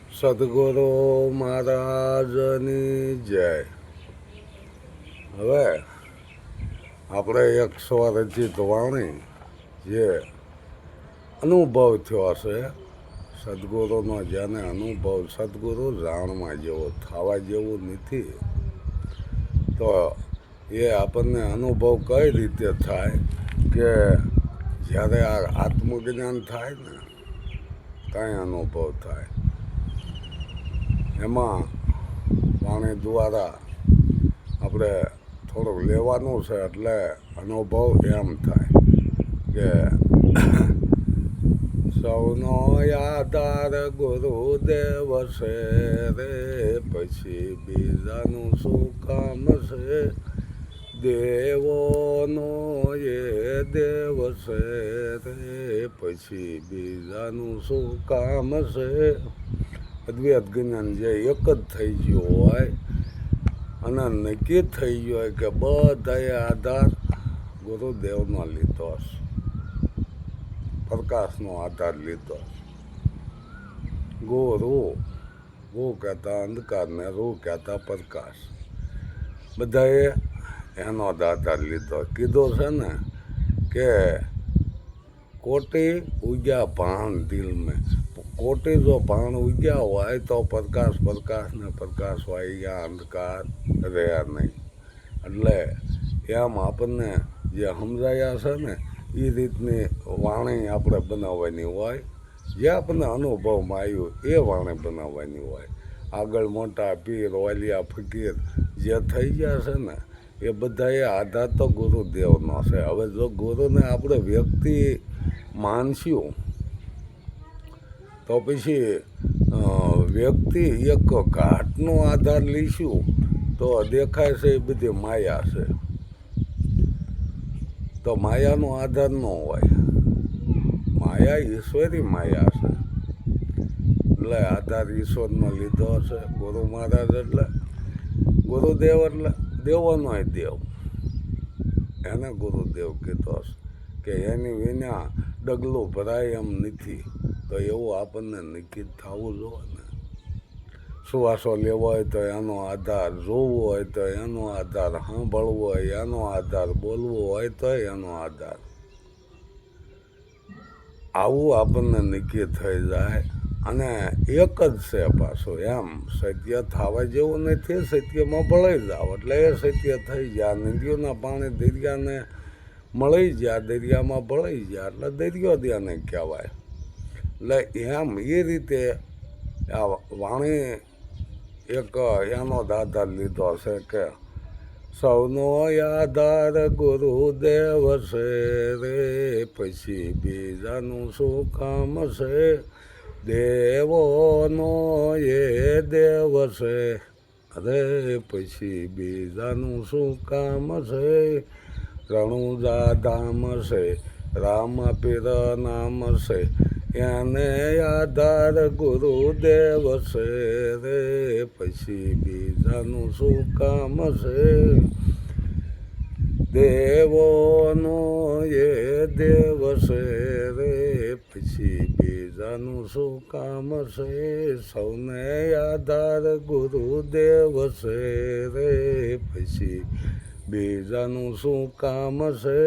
સદગુરુ મહારાજની જય. હવે આપણે એક સ્વરચિત વાણી જે અનુભવ થયો હશે, સદગુરુનો જેને અનુભવ, સદગુરુ જાણવા જેવો થવા જેવું નથી, તો એ આપણને અનુભવ કઈ રીતે થાય કે જ્યારે આ આત્મજ્ઞાન થાય ને કાંઈ અનુભવ થાય. એમાં વાણી દ્વારા આપણે થોડુંક લેવાનું છે, એટલે અનુભવ એમ થાય કે સૌનો આધાર ગુરુદેવ છે રે, પછી બીજાનું શું કામ છે, દેવોનો એ દેવ છે રે, પછી બીજાનું શું કામ છે. અદ્વૈત જ્ઞાન જે એક જ થઈ ગયું હોય અને નક્કી થઈ ગયું હોય કે બધાએ આધાર ગુરુદેવનો લીધો છે, પ્રકાશનો આધાર લીધો. ગુ કહેતા અંધકાર ને રૂ કહેતા પ્રકાશ, બધાએ એનો જ આધાર લીધો. કીધું છે ને કે કોટી ઉગ્યા ભાણ દિલ મેં, કોટી જો ભાણ ઉગ્યા હોય તો પ્રકાશ ને પ્રકાશ હોય, અહીંયા અંધકાર રહે નહીં. એટલે એમ આપણને જે સમજાયા છે ને એ રીતની વાણી આપણે બનાવવાની હોય, જે આપણને અનુભવમાં આવ્યું એ વાણી બનાવવાની હોય. આગળ મોટા પીર વાલિયા ફકીર જે થઈ ગયા છે ને એ બધાએ આધાર તો ગુરુદેવનો છે. હવે જો ગુરુને આપણે વ્યક્તિ માનશું તો પછી વ્યક્તિ એક ઘાટનો આધાર લઈશું તો દેખાય છે એ બધી માયા છે, તો માયાનો આધાર ન હોય. માયા ઈશ્વરી માયા છે, એટલે આધાર ઈશ્વરનો લીધો છે. ગુરુ મહારાજ એટલે ગુરુદેવ, એટલે દેવોનોય દેવ, એને ગુરુદેવ કીધો છે કે એની વિના ડગલું ભરાય એમ નથી. તો એવું આપણને નક્કી થવું જોઈએ ને. સુવાસો લેવો હોય તો એનો આધાર, જોવું હોય તો એનો આધાર, સાંભળવું હોય એનો આધાર, બોલવું હોય તો એનો આધાર. આવું આપણને નક્કી થઈ જાય અને એક જ છે પાછું. એમ સત્ય થવા જેવું નથી, સત્યમાં ભળાઈ જાવ એટલે એ સત્ય થઈ જાય. નદીઓના પાણી દરિયાને મળી ગયા, દરિયામાં ભળાઈ ગયા એટલે દરિયો દ્યાને કહેવાય. એટલે એમ એ રીતે આ વાણી એક એનો જ આધાર લીધો છે કે સૌનો આધાર ગુરુદેવ છે રે, પછી બીજાનું શું કામ છે, દેવોનો એ દેવ છે રે, પછી બીજાનું શું કામ છે. રણુજા ધામ છે, રામ પીર નામ છે, એને આધાર ગુરુદેવ છે રે, પછી બીજાનું શું કામ છે, દેવોનો એ દેવ છે રે, પછી બીજાનું શું કામ છે. સૌને આધાર ગુરુદેવ છે રે, પછી બીજાનું શું કામ છે.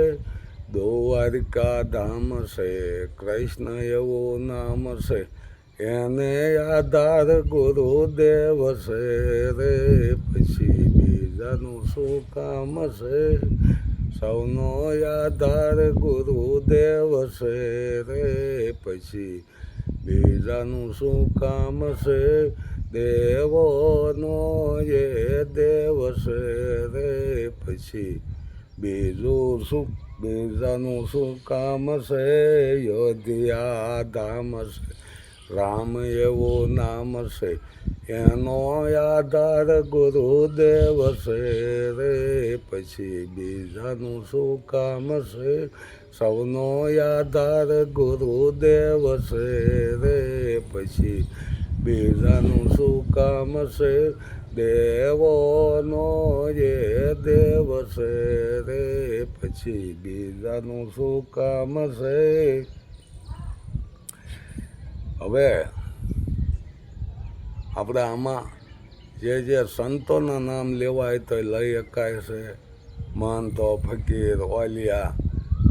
દ્વારિકા ધામ છે, કૃષ્ણ એવું નામ છે, એને આધાર ગુરુદેવ છે રે, પછી બીજાનું શું કામ છે. સૌનો આધાર ગુરુદેવ છે રે, પછી બીજાનું શું કામ છે, દેવોનો એ દેવ છે રે, પછી બીજાનું શું કામ છે. યોધ્યા ધામ છે, રામ એવું નામ છે, એનો આધાર ગુરુદેવ છે રે, પછી બીજાનું શું કામ છે. સૌનો આધાર ગુરુદેવ છે રે, પછી બીજાનું શું કામ છે, દેવોનો એ દેવ છે રે, પછી બીજાનું શું કામ છે. હવે આપણે આમાં જે સંતોના નામ લેવાય તો લઈ શકાય છે. મહંતો, ફકીર, ઓલિયા,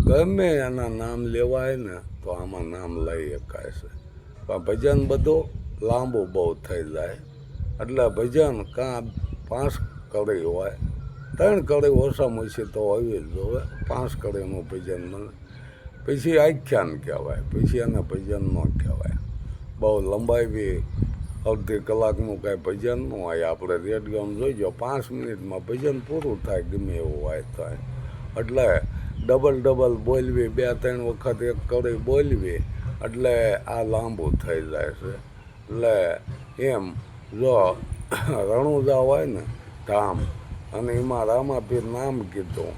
ગમે એના નામ લેવાય ને તો આમાં નામ લઈ શકાય છે. પણ ભજન બધું લાંબુ બહુ થઈ જાય. એટલે ભજન કાં 5 કડી હોય, 3 કડી ઓછામાં ઓછી તો હોવી જ જોવે. 5 કડીનું ભજન બને પછી આખ્યાન કહેવાય, પછી એને ભજન ન કહેવાય. બહુ લંબાઈ બી અડધી કલાકનું કાંઈ ભજન ન હોય. આપણે રેડિયોમાં જોઈજો 5 મિનિટમાં ભજન પૂરું થાય, ગમે એવું હોય તો. એટલે ડબલ બોલવી, 2-3 વખત એક કડી બોલવી એટલે આ લાંબુ થઈ જાય છે. એટલે એમ જો રણુજા હોય ને ધામ, અને એમાં રામાપીર નામ કીધું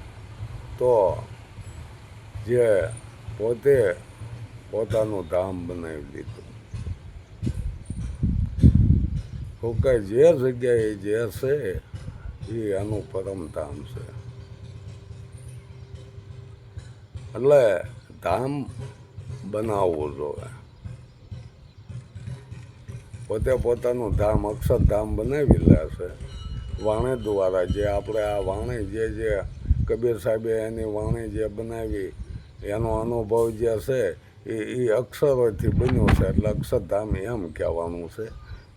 તો જે પોતે પોતાનું ધામ બનાવી દીધું. તો કે જે જગ્યાએ જે છે એ આનું પરમધામ છે. એટલે ધામ બનાવવું જોઈએ. પોતે પોતાનું ધામ અક્ષરધામ બનાવી લે છે વાણી દ્વારા. જે આપણે આ વાણી જે કબીર સાહેબે એની વાણી જે બનાવી એનો અનુભવ જે છે એ અક્ષરોથી બન્યું છે. એટલે અક્ષરધામ એમ કહેવાનું છે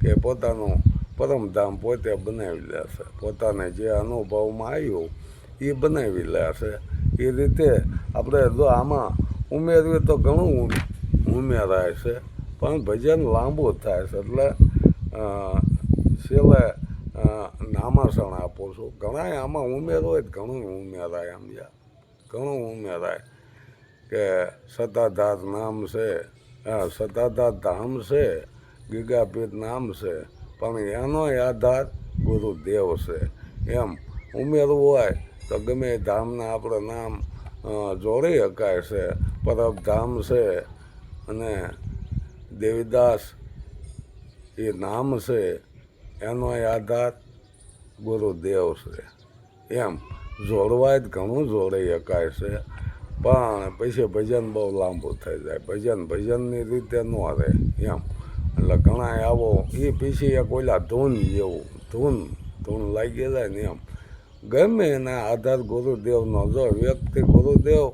કે પોતાનું પરમધામ પોતે બનાવી લે છે. પોતાને જે અનુભવમાં આવ્યું એ બનાવી લે છે. એ રીતે આપણે જો આમાં ઉમેરવી તો ઘણું ઉમેરાય છે, પણ ભજન લાંબુ થાય છે. એટલે છેલ્લે નામાસણ આપું છું. ઘણાય આમાં ઉમેરો હોય ઘણું ઉમેરાય. આમ ઘણું ઉમેરાય કે સતાધાર નામ છે, સતાધાર ધામ છે, ગીગાપીર નામ છે, પણ એનો આધાર ગુરુદેવ છે. એમ ઉમેરવું હોય તો ગમે ધામના આપણે નામ જોડી શકાય છે. પરબધામ છે અને દેવીદાસ એ નામ છે, એનો આધાર ગુરુદેવ છે. એમ જોડવાય જ ઘણું જોડી શકાય છે, પણ પછી ભજન બહુ લાંબુ થઈ જાય. ભજનની રીતે ન રહે એમ. એટલે ઘણા આવો એ પછી એક ઓલા ધૂન જેવું ધૂન લાગી જાય ને એમ. ગમે એના આધાર ગુરુદેવનો. જો વ્યક્તિ ગુરુદેવ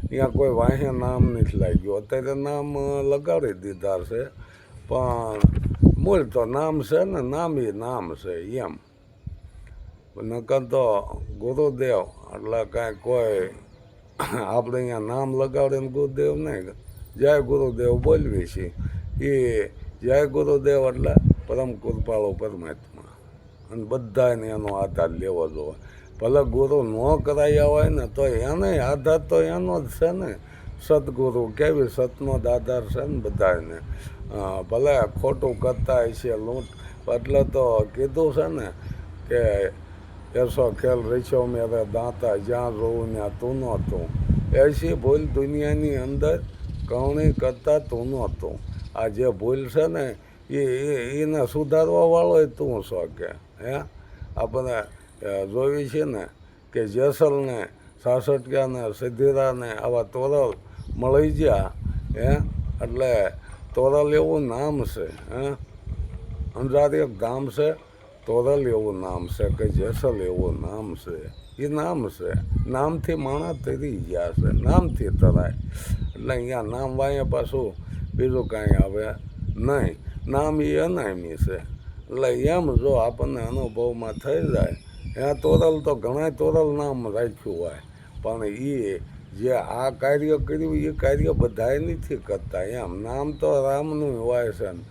ત્યાં કોઈ વાહે નામ નથી લાગ્યું. અત્યારે નામ લગાડી દીધા છે, પણ મૂળ તો નામ છે ને, નામ એ નામ છે એમ. નકર તો ગુરુદેવ એટલે કાંઈ કોઈ આપણે અહીંયા નામ લગાડીને ગુરુદેવ નહીં. જય ગુરુદેવ બોલવી છીએ. એ જય ગુરુદેવ એટલે પરમ કૃપાળુ પરમાત્મા, અને બધાને એનો આધાર લેવો જોઈએ. ભલે ગુરુ ન કરાયા હોય ને તો એને આધાર તો એનો જ છે ને. સદગુરુ કેવી સતનો જ આધાર છે ને બધાને. ભલે ખોટું કરતા હશે લૂંટ, એટલે તો કીધું છે ને કે એસો ખેલ રચ્યો મેરે દાંતા, જ્યાં જોવું ત્યાં તું નહોતું. એસી ભૂલ દુનિયાની અંદર કવણી કરતા તું નહોતું. આ જે ભૂલ છે ને એને સુધારવા વાળો તું છો કે હે. આપણે જોઈ છે ને કે જેસલને, સાસઠિયાને, સિદ્ધિરાને આવા તોરલ મળી ગયા હે. એટલે તોરલ એવું નામ છે હે. અંજાર એક ધામ છે, તોરલ એવું નામ છે, કે જેસલ એવું નામ છે. એ નામ છે. નામથી માણસ તરી ગયા છે, નામથી તરાય. એટલે અહીંયા નામ વાંયે પાછું બીજું કાંઈ આવે નહીં. નામ એ અનામી છે. એટલે એમ જો આપણને અનુભવમાં થઈ જાય. ત્યાં તોરલ તો ઘણા તોરલ નામ રાખ્યું હોય, પણ એ જે આ કાર્ય કર્યું એ કાર્ય બધાએ નથી કરતા એમ. નામ તો રામનું હોય છે ને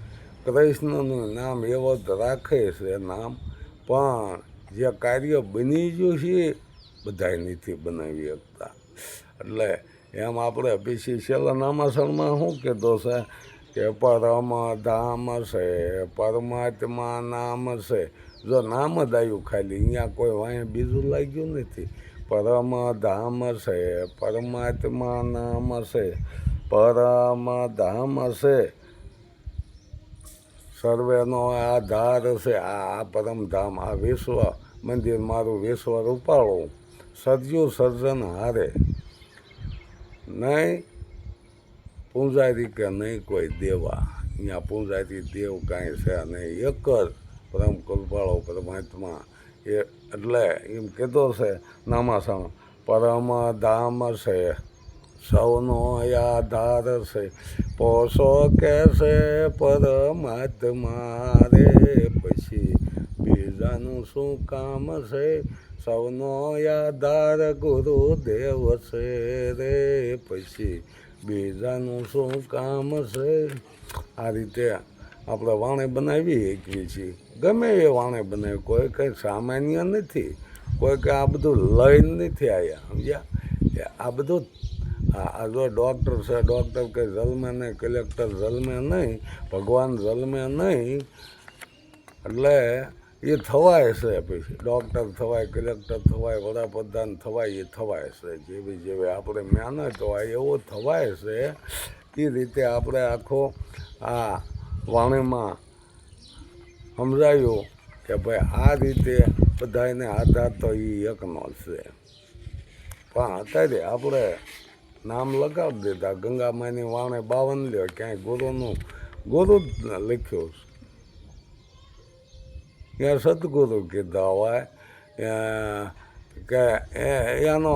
કૃષ્ણનું નામ એવો જ રાખે છે નામ, પણ જે કાર્ય બની ગયું છે બધાએ નથી બનાવી શકતા. એટલે એમ આપણે પછી છેલ્લા નામાસણમાં શું કીધું છે કે પરમ ધામ છે, પરમાત્મા નામ છે. જો નામ જ આવ્યું ખાલી, અહીંયા કોઈ વાંહે બીજું લાગ્યું નથી. પરમ ધામ છે, પરમાત્મા નામ છે, પરમ ધામ છે, સર્વેનો આધાર છે. આ પરમધામ, આ વિશ્વ મંદિર મારું વિશ્વ રૂપાળું સર્જ્યું સર્જન હારે. નહીં પૂંજારી કે નહીં કોઈ દેવા, અહીંયા પૂંજાતી દેવ કાંઈ છે નહીં, એક જ પરમ કૃપાળો પરમાત્મા. એટલે એમ કીધો છે નામાસણ, પરમ ધામ છે સૌનો આધાર છે, પોષો કે છે પરમાત્મા રે, પછી બીજાનું શું કામ છે, સૌનો આધાર ગુરુદેવ છે રે, પછી બીજાનું શું કામ છે. આ રીતે આપણે વાણે બનાવી શકીએ છીએ, ગમે એ વાણે બનાવી, કોઈ કંઈ સામાન્ય નથી, કોઈ કંઈ આ બધું લઈને નથી આવ્યા, સમજ્યા. આ બધું આ જો ડૉક્ટર છે, ડૉક્ટર કંઈ જન્મે નહીં, કલેક્ટર જન્મે નહીં, ભગવાન જન્મે નહીં, એટલે એ થવાય છે. પછી ડૉક્ટર થવાય, કલેક્ટર થવાય, વડાપ્રધાન થવાય, એ થવાય છે. જેવી જેવી આપણે મહેનત હોય એવું થવાય છે. એ રીતે આપણે આખો આ વાણીમાં સમજાયું કે ભાઈ આ રીતે બધાને આધાર તો એ એકનો છે. પણ અત્યારે આપણે નામ લગાવી દીધા, ગંગામાની વાણે 52 લ્યો, ક્યાંય ગુરુ જ લખ્યું છે, ત્યાં સદગુરુ કીધા હોય કે એનો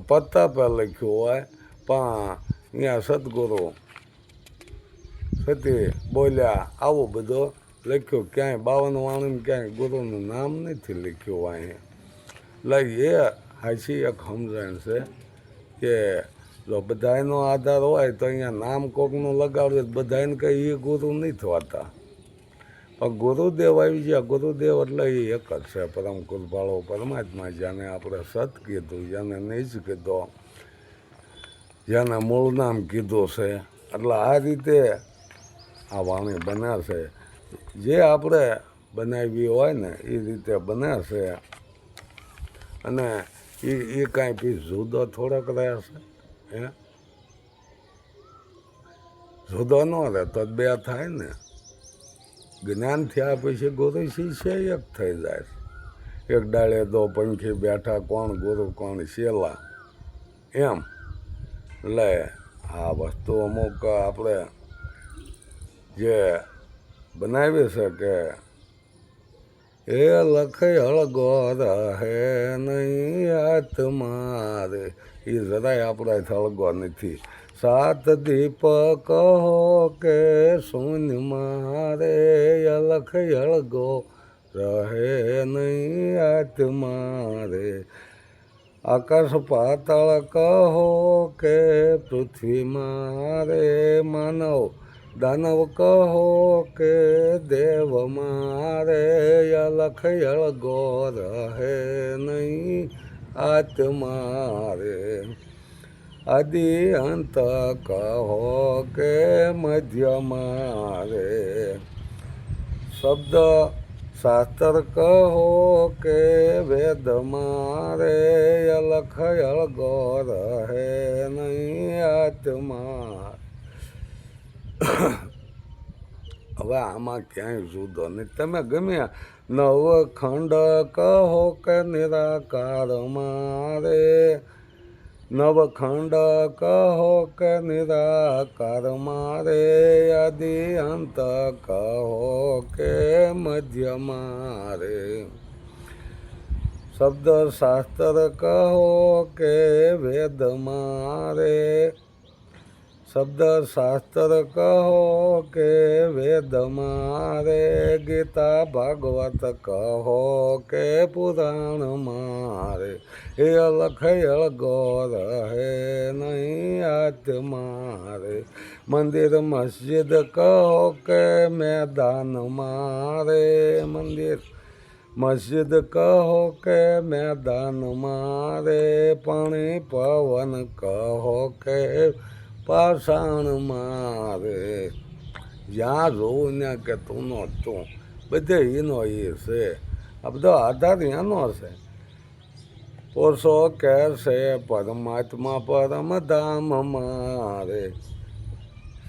પત્તા લખ્યું હોય, પણ અહીંયા સદગુરુ સતી બોલ્યા આવું બધું લખ્યું, ક્યાંય 52 વાણીમાં ક્યાંય ગુરુનું નામ નથી લખ્યું અહીંયા. એટલે એ હાચી એક સમજણ છે કે જો બધાનો આધાર હોય તો અહીંયા નામ કોકનું લગાડવું, બધાને કંઈ એ ગુરુ નહીં થવાતા. પણ ગુરુદેવ આવી ગયા, ગુરુદેવ એટલે એ એક જ છે, પરમ કૃપાળો પરમાત્મા, જેને આપણે સત કીધું, જેને નીચ કીધો, જેને મૂળ નામ કીધું છે. એટલે આ રીતે આ વાણી બને છે, જે આપણે બનાવી હોય ને એ રીતે બને છે. અને એ કાંઈ પછી જુદો થોડોક રહે છે, હે જુદો ન રહે તો બે થાય ને. જ્ઞાન થયા પછી ગુરુ શિષ્ય એક થઈ જાય છે. એક ડાળે દો પંખી બેઠા, કોણ ગુરુ કોણ શેલા, એમ. એટલે આ વસ્તુ અમુક આપણે જે બનાવી છે કે એ લખે હળગો રહે નહીં આત્મા રે, એ જરાય આપણા હળગો નથી. સાત દીપક હો કે શૂન્ય મારે, અલખ હળગો રહે નહીં આત્મા રે. આકાશ પાતાળ કહો કે પૃથ્વી મારે, માનવ દાનવ કહો કે દેવ મારે, અલખ હળગો રહે નહીં આત્મા રે. આદિ અંત કહો કે મધ્ય મારે, શબ્દ શાસ્ત્ર કહો કે વેદ મારે, અલખ હળગો રહે નહીં આત્મા. હવે આમાં ક્યાંય જુદો નહીં. તમે ગમે નવખંડ કહો કે નિરાકાર મારે, નવખંડ કહો કે નિરાકાર મારે, આદિ અંત કહો કે મધ્ય મારે. શબ્દ શાસ્ત્ર કહો કે વેદ મારે, શબ્દ શાસ્ત્ર કહો કે વેદ મારે, ગીતા ભાગવત કહો કે પુરાણ મારે, એ અલખ હળગો રહે નહીં આત્મા રે. મંદિર મસ્જિદ કહો કે મેદાન મારે, મંદિર મસ્જિદ કહો કે મેદાન મારે, પાણી પવન કહો કે પાષાણ મારે. જ્યાં જોવું ને કે તું નો તું, બધે એનો એ છે. આ બધો આધાર એનો છે. પોષો કે છે પરમાત્મા પરમધામ મારે,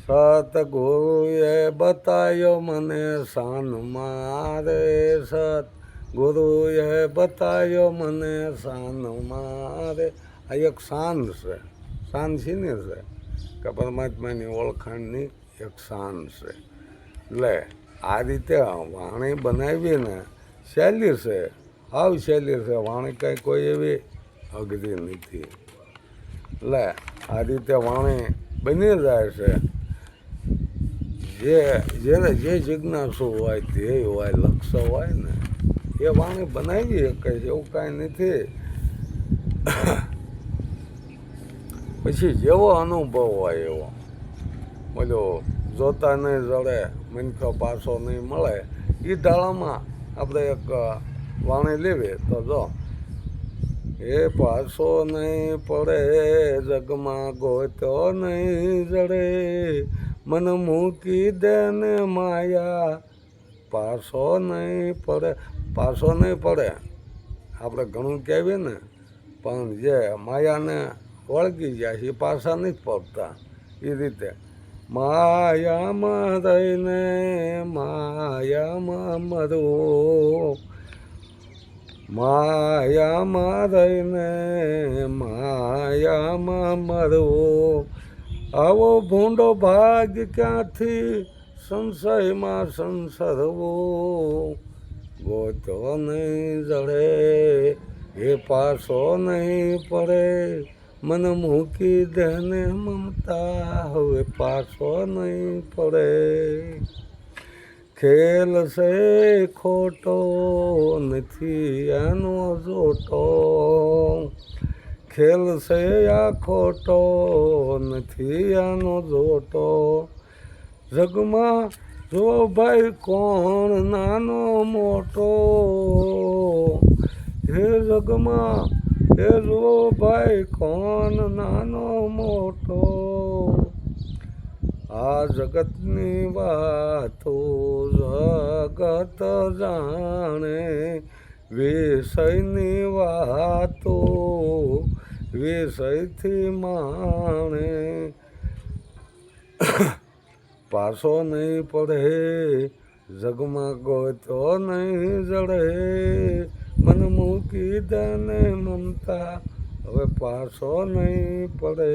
સતગુરુએ બતાવ્યો મને શાન મારે, સતગુરુએ બતાવ્યો મને શાન મારે. આ એક શાન છે. શાન શીની છે કે પરમાત્માની ઓળખાણની એક શાન છે. એટલે આ રીતે વાણી બનાવીએ ને સહેલી છે, હાવ સહેલી છે. વાણી કાંઈ કોઈ એવી અઘરી નથી. એટલે આ રીતે વાણી બની જાય છે. જેને જે જિજ્ઞાસુ હોય, ધ્યેય હોય, લક્ષ્ય હોય ને એ વાણી બનાવી શકે છે, એવું કાંઈ નથી. પછી જેવો અનુભવ હોય એવો. બોલો જોતા નહીં જડે, મનખો પાછો નહીં મળે, એ ડાળામાં આપણે એક વાણી લેવી તો જો એ પાછો નહીં પડે જગમાં ગોતો નહીં જડે, મન મૂકી દે ને માયા પાછો નહીં પડે. પાછો નહીં પડે આપણે ઘણું કહેવીએ ને, પણ જે માયાને વળગી જાય છે એ પાછા નથી પડતા. એ રીતે માયામાં રહીને માયામાં મરવું, માયામાં રહીને માયામાં મરવું, આવો ભૂંડો ભાગ ક્યાંથી સંશયમાં સંસરવું, ગોતો નહીં જડે એ પાછો નહીં પડે, મન મૂકી દેને મમતા હવે પાછો નહીં પડે. ખેલ છે ખોટો નથી એનો જોટો, ખેલ છે આ ખોટો નથી એનો જોટો, જગમાં જો ભાઈ કોણ નાનો મોટો, હે જગમાં હે જો ભાઈ કોણ નાનો મોટો, આ જગતની વાતો જગત જાણે, વિષયની વાતો વિષયથી માણે, પાછો નહીં પડે જગમાં ગોતો નહીં જડે, મન મૂકી દે ને મમતા હવે પાછો નહીં પડે.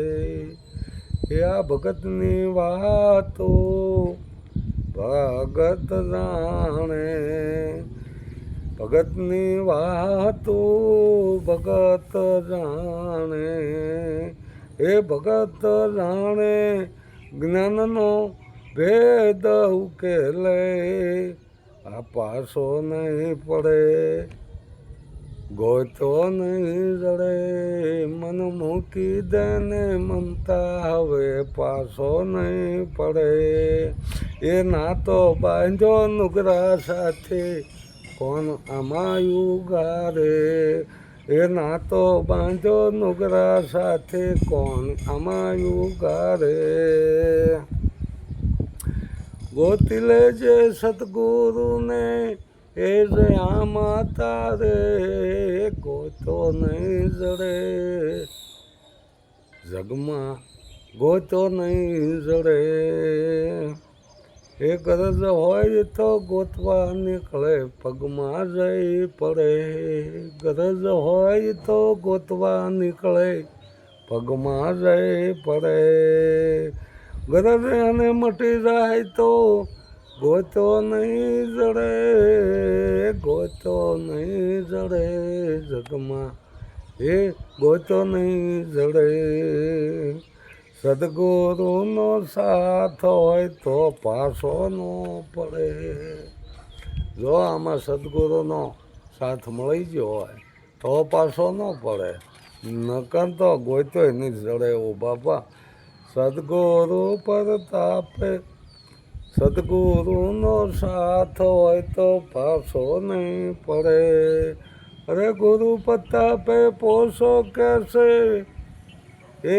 એ આ ભગતની વાતો ભગત જાણે, ભગતની વાતો ભગત જાણે, એ ભગત જાણે જ્ઞાનનો ભેદ ઉકેલે, આ પાછો નહીં પડે ગોતો નહીં જડે, મન મૂકી દે ને મમતા હવે પાછો નહીં પડે. એ નાતો બાંધ્યો નુગરા સાથે કોણ આમાં ગારે, એ નાતો બાંધ્યો નુગરા સાથે કોણ આમાં ગારે, ગોતી લેજે સદગુરુને એ જે આમાં તારે, ગોતો નહીં જડે જગમાં ગોતો નહીં જડે. એ ગરજ હોય તો ગોતવા નીકળે પગમાં જઈ પડે, ગરજ હોય તો ગોતવા નીકળે પગમાં જઈ પડે, ગરજ એને મટી જાય તો ગોતો નહીં જડે, ગોતો નહીં જડે જગમાં એ ગોતો નહીં જડે. સદગુરુનો સાથ હોય તો પાછો ન પડે. જો આમાં સદગુરુનો સાથ મળી ગયો હોય તો પાછો ન પડે, નકર તો ગોતોય નહીં જડે. ઓ બાપા સદગુરુ પ્રતાપે સદગુરુનો સાથ હોય તો પાછો નહીં પડે. અરે ગુરુ પ્રતાપે પોષો કહેશે એ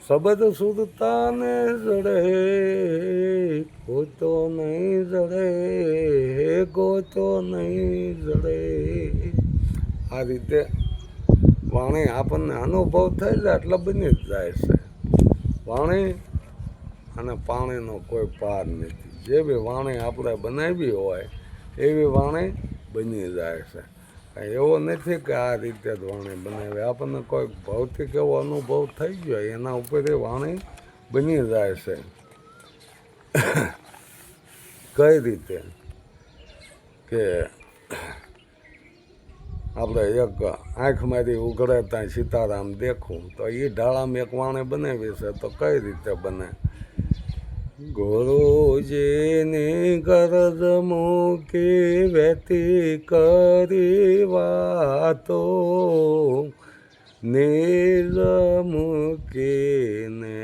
શબ્દ સુરતાને જડે, ગોતો નહીં જડે, ગોતો નહીં જડે. આ રીતે વાણી આપણને અનુભવ થઈ જાય એટલે બની જ જાય છે. વાણી અને પાણીનો કોઈ પાર નથી. જેવી વાણી આપણે બનાવી હોય એવી વાણી બની જાય છે. કાંઈ એવો નથી કે આ રીતે જ વાણી બનાવી. આપણને કોઈ ભૌતિક એવો અનુભવ થઈ ગયો એના ઉપર એ વાણી બની જાય છે. કઈ રીતે કે આપણે એક આંખમાંથી ઉઘડે ત્યાં સીતારામ દેખું તો એ ઢાળામાં એક વાણે બનાવી છે તો કઈ રીતે બને? ગુરુજીની ગરજ મૂકી વેતી કરી વાતો, નિજ મૂકીને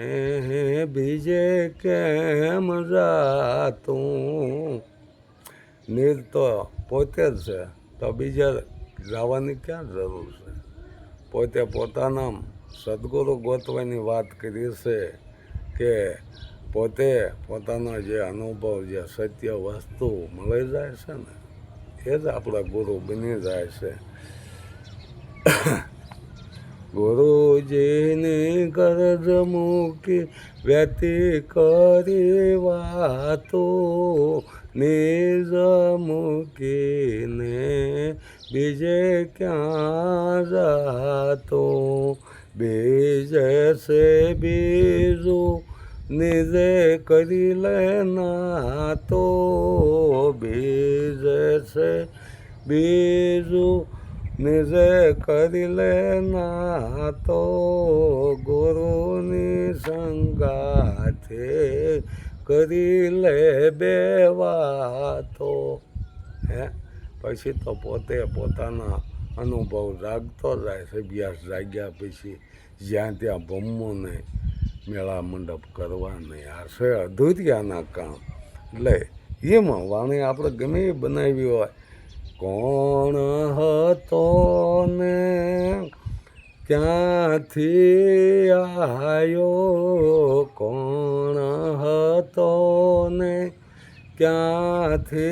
બીજે કેમ જાતું? નિજ તો પોતે જ છે તો બીજે જવાની ક્યાં જરૂર છે? પોતે પોતાના સદગુરુ ગોતવાની વાત કરી છે કે પોતે પોતાનો જે અનુભવ જે સત્ય વસ્તુ મળી જાય છે ને એ જ આપણા ગુરુ બની જાય છે. ગુરુજીની ગરજ મૂકી વ્યતી કરી વાતો, નિજ મૂકીને બીજે ક્યાં જાતો? બીજે છે બીજું નિજે કરી લે નાતો, બીજે છે બીજું નિજે કરી લે નાતો, ગુરુની સંગાથે કરી લે બે વાતો. હે પછી તો પોતે પોતાના અનુભવ જાગતો જાય છે. અભ્યાસ જાગ્યા પછી જ્યાં ત્યાં ભમવું નહીં, મેળા મંડપ કરવા નહીં. આ છે અધૂરિયાના કામ. એટલે એમાં વાણી આપણે ગમે એ બનાવી હોય, કોણ હતો ને ક્યાંથી આવ્યો, કોણ હતો ને ક્યાંથી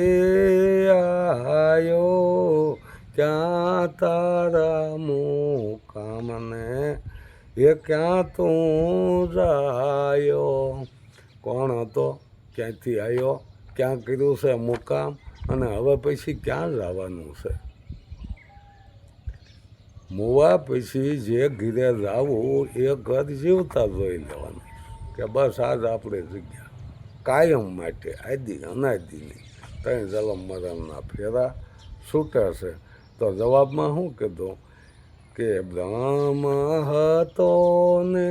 આવ્યો, ક્યાં તારા મુકામને એ ક્યાં તું જાયો? કોણ હતો, ક્યાંથી આવ્યો, ક્યાં કર્યું છે મુકામ, અને હવે પછી ક્યાં જવાનું છે? મોવા પછી જે ઘીરે જવું એ ઘર જીવતા જોઈ લેવાનું કે બસ આજ આપણે જગ્યા કાયમ માટે આદિ અનાદિની ત્રણ જલમ મરણના ફેરા છૂટે છે. તો જવાબમાં શું કીધું કે બ્રહ્મ હતો ને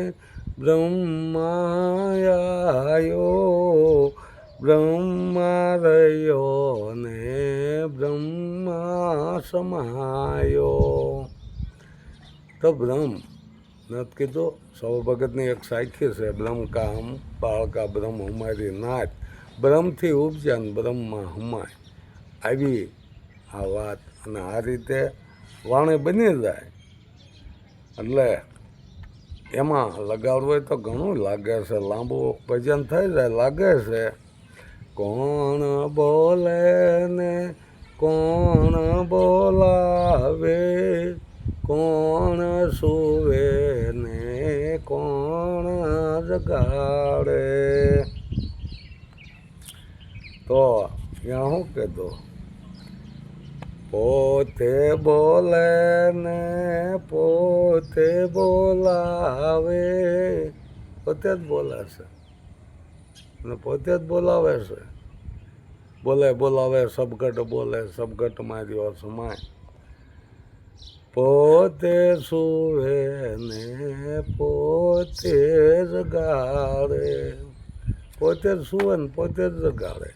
બ્રહ્મા આવ્યો, બ્રહ્મા રહ્યો ને બ્રહ્મા સમાયો. તો બ્રહ્મ નથી કીધું. સૌ ભગતની એક સાખી છે, બ્રહ્મ કા હમ બાળકા બ્રહ્મ હમારી નાથ, બ્રહ્મથી ઉપજ્યા ને બ્રહ્મમાં હમાય. આવી આ વાત અને આ રીતે વાણી બની જાય. એટલે એમાં લગાડવું હોય તો ઘણું લાગે છે, લાંબુ ભજન થઈ જાય. લાગે છે કોણ બોલે ને કોણ બોલાવે, કોણ સુવે ને કોણ જગાડે. તો ત્યાં શું કીધું? પોતે બોલે ને પોતે બોલાવે, પોતે જ બોલે છે અને પોતે જ બોલાવે છે. બોલાવે સબગટ બોલે, સબગટમાં રહ્યો સમાય. પોતે સુવે ને પોતે જગાડે, પોતે જ સુવે ને પોતે જ જગાડે.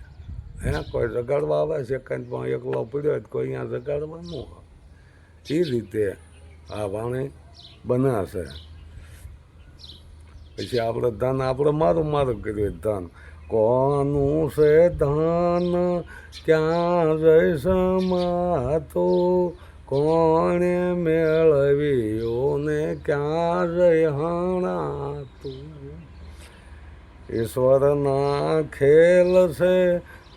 હે કોઈ જગાડવા આવે છે કંઈ પણ એકલો પડ્યો હોય કોઈ અહીંયા જગાડવા ન આવે. એ રીતે આ વાણી બનાશે. પછી આપણે ધન આપણે મારું કર્યું ધન. કોનું છે ધન ક્યાં જઈ સમાતું, કોણે મેળવ્યું ને ક્યાં જઈ હણાતું. ઈશ્વરના ખેલ છે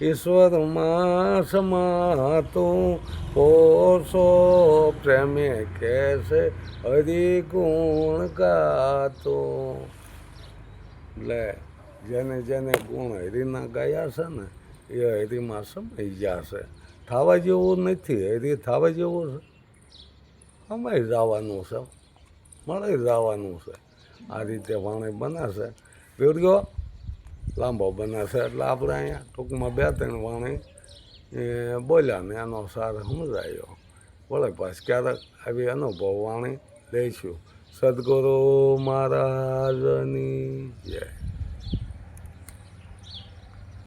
ઈશ્વરમાં સમાતું, પોષો પ્રેમે કે છે હરિગુણ ગાતું. એટલે જેને જેને ગુણ હરિના ગાયા છે ને એ હરિમાં સમાઈ ગયા છે. થવા જેવું નથી, હરિ થવા જેવું છે. અમાય જવાનું છે, મળી જવાનું છે. આ રીતે વાણી બને છે. વિડીયો લાંબો બને છે એટલે આપણે અહીંયા ટૂંકમાં 2-3 વાણી બોલ્યા ને એનો સાર સમજાયો. વળે પાછ ક્યારેક આવી અનુભવ વાણી લઈશું. સદગુરુ મહારાજની જય.